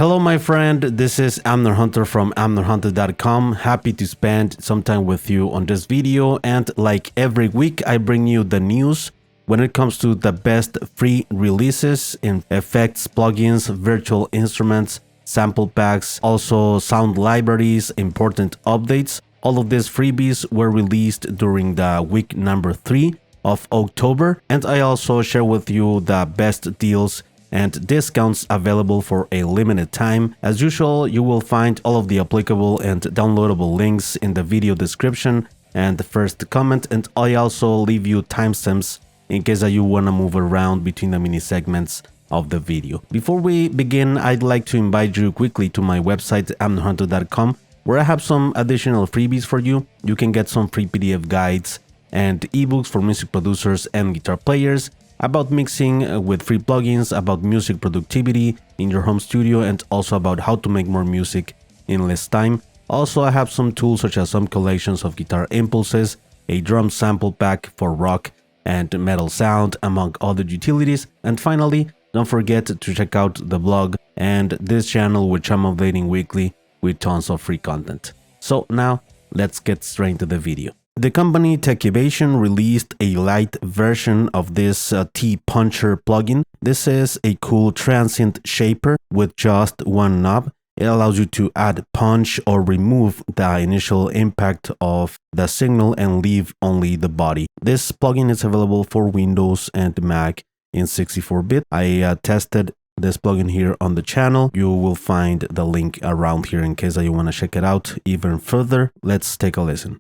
Hello my friend, this is amnerhunter from amnerhunter.com. Happy to spend some time with you on this video, and like every week I bring you the news when it comes to the best free releases in effects, plugins, virtual instruments, sample packs, also sound libraries, important updates. All of these freebies were released during the week number 3 of October, and I also share with you the best deals and discounts available for a limited time. As usual, you will find all of the applicable and downloadable links in the video description and the first comment, and I also leave you timestamps in case that you want to move around between the mini segments of the video. Before we begin, I'd like to invite you quickly to my website amnerhunter.com, where I have some additional freebies for you. You can get some free PDF guides and ebooks for music producers and guitar players about mixing with free plugins, about music productivity in your home studio, and also about how to make more music in less time. Also, I have some tools such as some collections of guitar impulses, a drum sample pack for rock and metal sound, among other utilities. And finally, don't forget to check out the blog and this channel, which I'm updating weekly with tons of free content. So now, let's get straight into the video. The company Techivation released a Lite version of this T-Puncher plugin. This is a cool transient shaper with just one knob. It allows you to add punch or remove the initial impact of the signal and leave only the body. This plugin is available for Windows and Mac in 64-bit. I tested this plugin here on the channel. You will find the link around here in case that you want to check it out even further. Let's take a listen.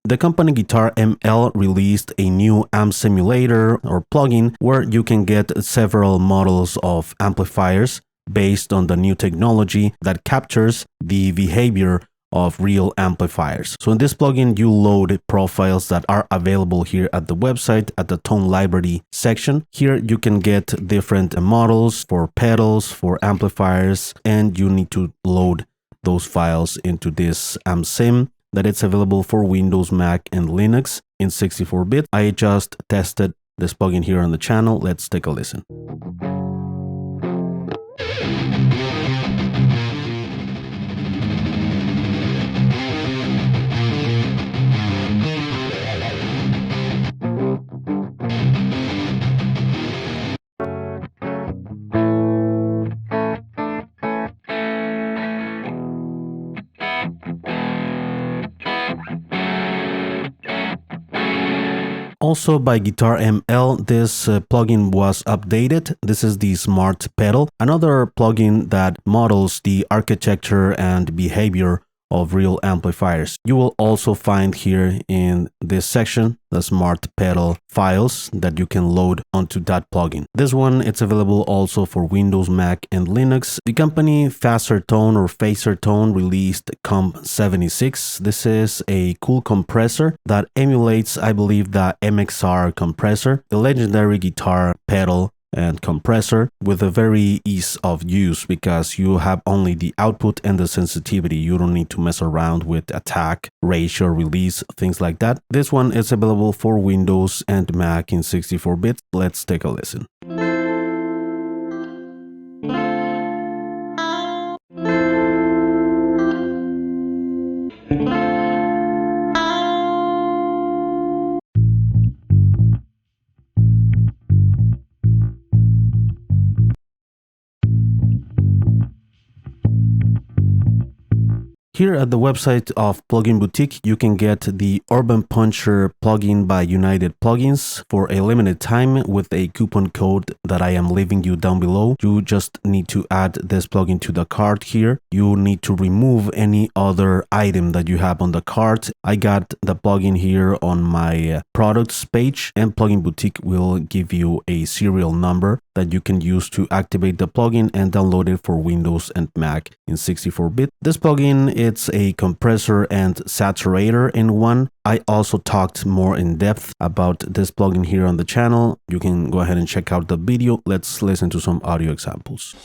The company Guitar ML released a new amp simulator or plugin where you can get several models of amplifiers based on the new technology that captures the behavior of real amplifiers. So in this plugin, you load profiles that are available here at the website at the tone library section. Here you can get different models for pedals, for amplifiers, and you need to load those files into this amp sim that it's available for Windows, Mac, and Linux in 64-bit. I just tested this plugin here on the channel. Let's take a listen. Also by Guitar ML, this plugin was updated. This is the SmartPedal, another plugin that models the architecture and behavior of real amplifiers. You will also find here in this section the SmartPedal files that you can load onto that plugin. This one, it's available also for Windows, Mac, and Linux. The company Fazertone released Comp76. This is a cool compressor that emulates, I believe, the MXR compressor, a legendary guitar pedal and compressor with a very ease of use because you have only the output and the sensitivity. You don't need to mess around with attack, ratio, release, things like that. This one is available for Windows and Mac in 64-bit. Let's take a listen. Here at the website of Plugin Boutique, you can get the Urban Puncher plugin by United Plugins for a limited time with a coupon code that I am leaving you down below. You just need to add this plugin to the cart here. You need to remove any other item that you have on the cart. I got the plugin here on my products page, and Plugin Boutique will give you a serial number that you can use to activate the plugin and download it for Windows and Mac in 64-bit. This plugin, it's a compressor and saturator in one. I also talked more in depth about this plugin here on the channel. You can go ahead and check out the video. Let's listen to some audio examples.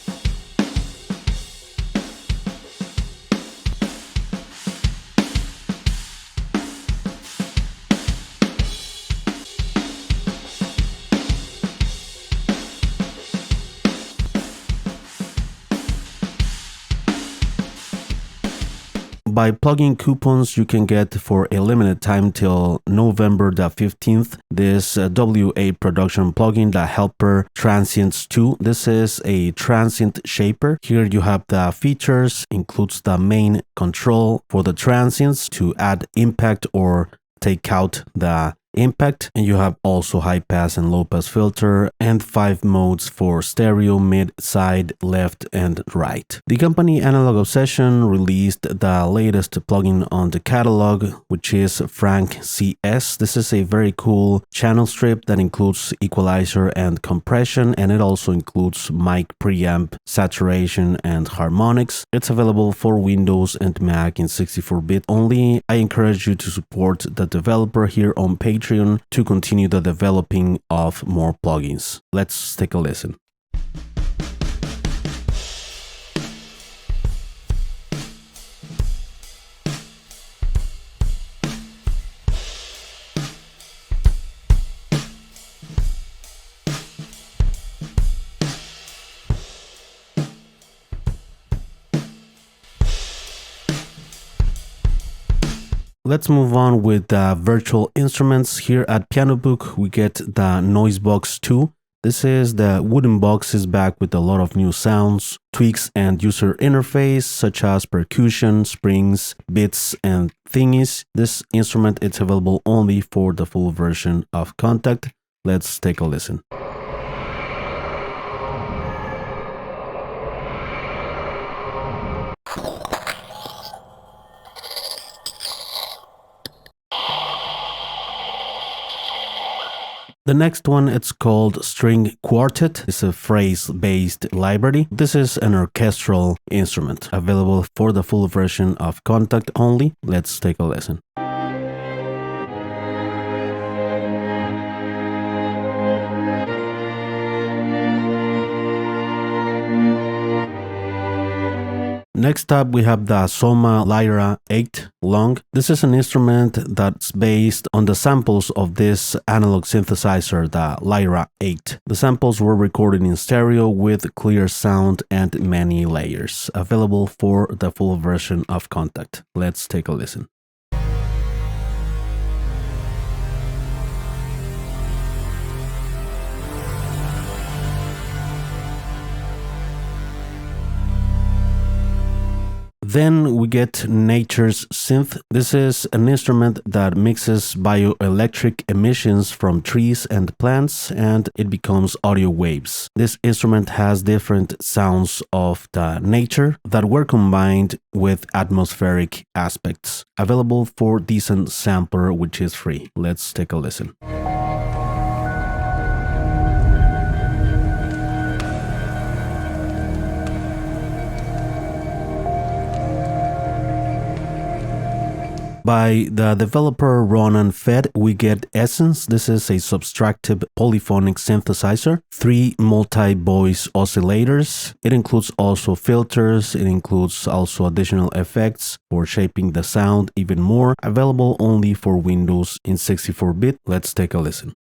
By plugging coupons, you can get for a limited time till November the 15th this WA production plugin, the helper Transients 2. This is a transient shaper. Here you have the features, includes the main control for the transients to add impact or take out the impact, and you have also high pass and low pass filter and 5 modes for stereo, mid, side, left and right. The company Analog Obsession released the latest plugin on the catalog, which is FrankCs. This is a very cool channel strip that includes equalizer and compression, and it also includes mic preamp, saturation and harmonics. It's available for Windows and Mac in 64-bit only. I encourage you to support the developer here on Patreon to continue the developing of more plugins. Let's take a listen. Let's move on with the virtual instruments. Here at Pianobook, we get the NoiseBox 2. This is the wooden box is back with a lot of new sounds, tweaks and user interface such as percussion, springs, bits and thingies. This instrument is available only for the full version of Contact. Let's take a listen. The next one, it's called String Quartet. It's a phrase-based library. This is an orchestral instrument available for the full version of Contact only. Let's take a listen. Next up, we have the Soma Lyra 8 Long. This is an instrument that's based on the samples of this analog synthesizer, the Lyra 8. The samples were recorded in stereo with clear sound and many layers, available for the full version of Contact. Let's take a listen. Then we get Nature's Synth. This is an instrument that mixes bioelectric emissions from trees and plants, and it becomes audio waves. This instrument has different sounds of the nature that were combined with atmospheric aspects. Available for decent sampler, which is free. Let's take a listen. By the developer Ronan Fed, we get Essence. This is a subtractive polyphonic synthesizer, 3 multi-voice oscillators. It includes also filters. It includes also additional effects for shaping the sound even more. Available only for Windows in 64-bit. Let's take a listen.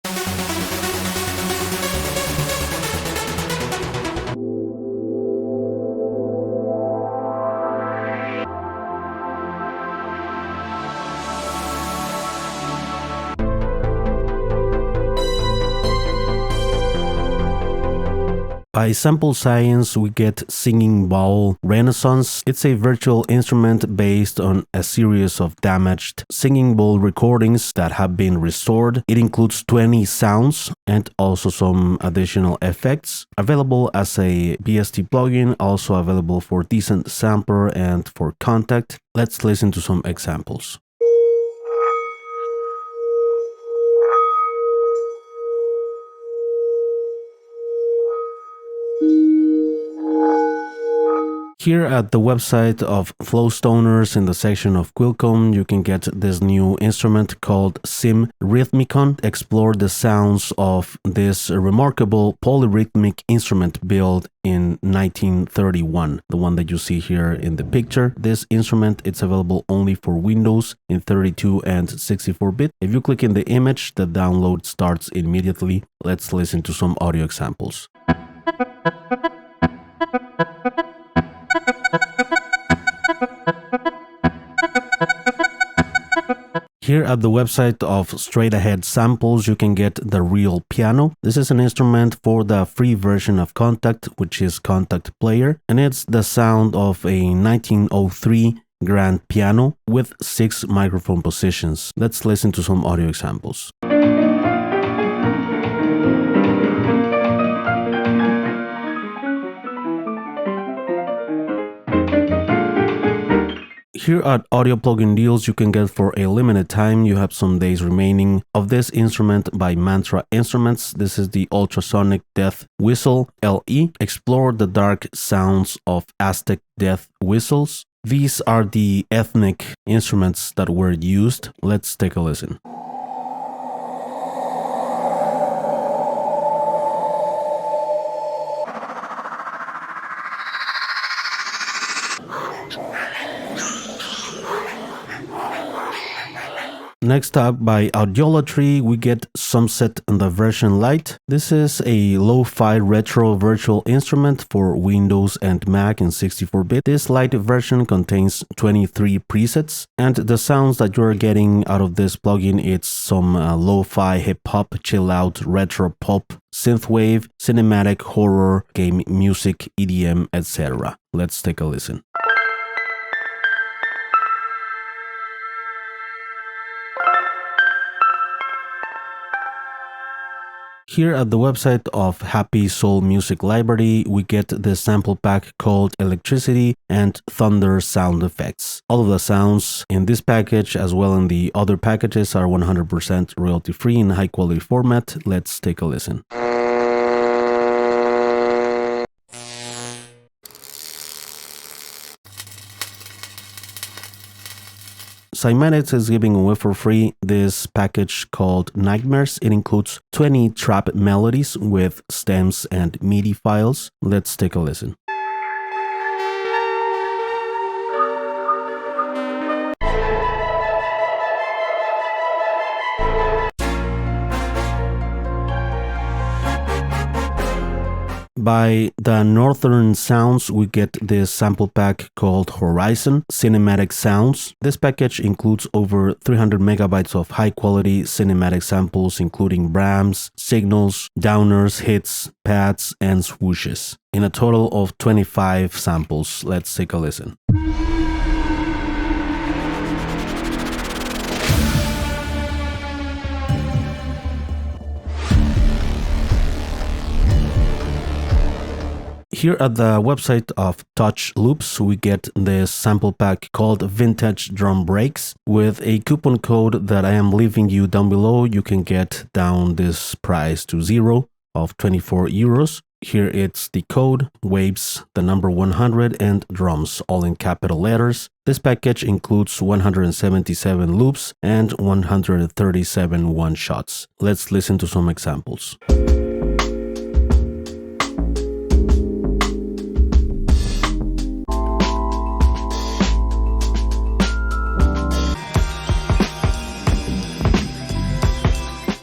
By Sample Science, we get Singing Bowl Renaissance. It's a virtual instrument based on a series of damaged singing bowl recordings that have been restored. It includes 20 sounds and also some additional effects. Available as a VST plugin, also available for decent sampler and for Contact. Let's listen to some examples. Here at the website of Flowstoners in the section of Qualcomm, you can get this new instrument called SIM-RHYTHMICON. Explore the sounds of this remarkable polyrhythmic instrument built in 1931, the one that you see here in the picture. This instrument, it's available only for Windows in 32 and 64-bit. If you click in the image, the download starts immediately. Let's listen to some audio examples. Here at the website of Straight Ahead Samples, you can get the real piano. This is an instrument for the free version of Contact, which is Contact Player, and it's the sound of a 1903 grand piano with 6 microphone positions. Let's listen to some audio examples. Here at Audio Plugin Deals, you can get for a limited time, you have some days remaining, of this instrument by Mntra Instruments. This is the Ultrasonic Death Whistle LE. Explore the dark sounds of Aztec death whistles. These are the ethnic instruments that were used. Let's take a listen. Next up, by Audiolatry, we get Zumzet in the version Lite. This is a lo-fi retro virtual instrument for Windows and Mac in 64-bit. This Lite version contains 23 presets, and the sounds that you're getting out of this plugin, it's some lo-fi hip-hop, chill-out, retro pop, synthwave, cinematic, horror, game music, EDM, etc. Let's take a listen. Here at the website of Happy Soul Music Library, we get this sample pack called Electricity and Thunder Sound Effects. All of the sounds in this package, as well in the other packages, are 100% royalty-free in high-quality format. Let's take a listen. Cymatics is giving away for free this package called Nightmares. It includes 20 trap melodies with stems and MIDI files. Let's take a listen. By the Northern Sounds, we get this sample pack called Horizon Cinematic Sounds. This package includes over 300 megabytes of high-quality cinematic samples, including Brahms, signals, downers, hits, pads, and swooshes. In a total of 25 samples. Let's take a listen. Here at the website of Touch Loops, we get this sample pack called Vintage Drum Breaks. With a coupon code that I am leaving you down below, you can get down this price to 0 of 24 euros. Here it's the code, waves, the number 100, and drums, all in capital letters. This package includes 177 loops and 137 one-shots. Let's listen to some examples.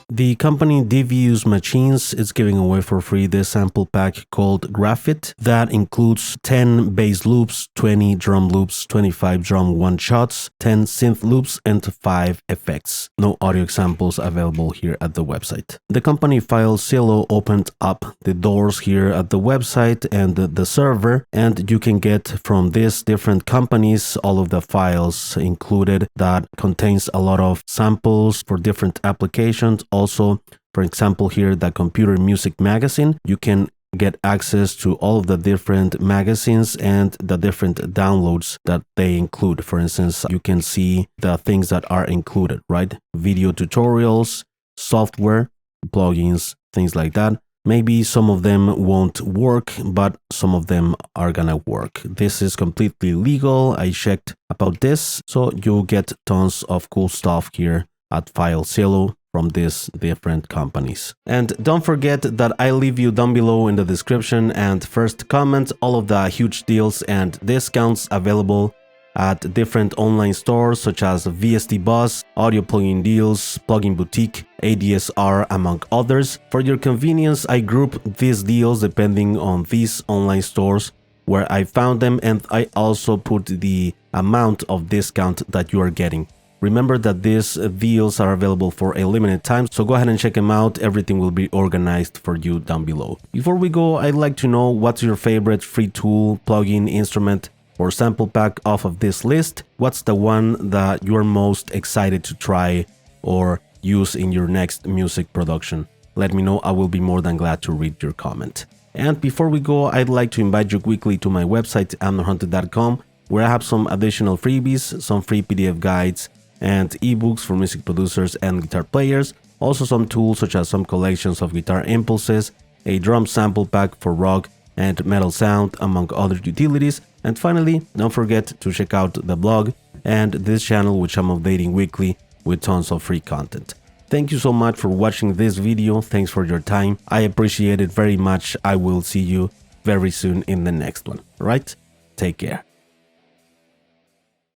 The company Devious Machines is giving away for free this sample pack called Graphyt that includes 10 bass loops, 20 drum loops, 25 drum one-shots, 10 synth loops, and 5 effects. No audio examples available here at the website. The company FileZilla opened up the doors here at the website and the server, and you can get from these different companies all of the files included that contains a lot of samples for different applications. Also, for example, here, the Computer Music Magazine, you can get access to all of the different magazines and the different downloads that they include. For instance, you can see the things that are included, right? Video tutorials, software, plugins, things like that. Maybe some of them won't work, but some of them are gonna work. This is completely legal. I checked about this, so you'll get tons of cool stuff here at FileZilla from these different companies. And don't forget that I leave you down below in the description and first comment all of the huge deals and discounts available at different online stores such as Vst Buzz, Audio Plugin Deals, Plugin Boutique, ADSR, among others. For your convenience, I group these deals depending on these online stores where I found them, and I also put the amount of discount that you are getting. Remember that these deals are available for a limited time, so go ahead and check them out. Everything will be organized for you down below. Before we go, I'd like to know what's your favorite free tool, plugin, instrument, or sample pack off of this list. What's the one that you're most excited to try or use in your next music production? Let me know. I will be more than glad to read your comment. And before we go, I'd like to invite you quickly to my website, amnerhunter.com, where I have some additional freebies, some free PDF guides and ebooks for music producers and guitar players, also some tools such as some collections of guitar impulses, a drum sample pack for rock and metal sound, among other utilities. And finally, don't forget to check out the blog and this channel, which I'm updating weekly with tons of free content. Thank you so much for watching this video. Thanks for your time. I appreciate it very much. I will see you very soon in the next one. All right? Take care.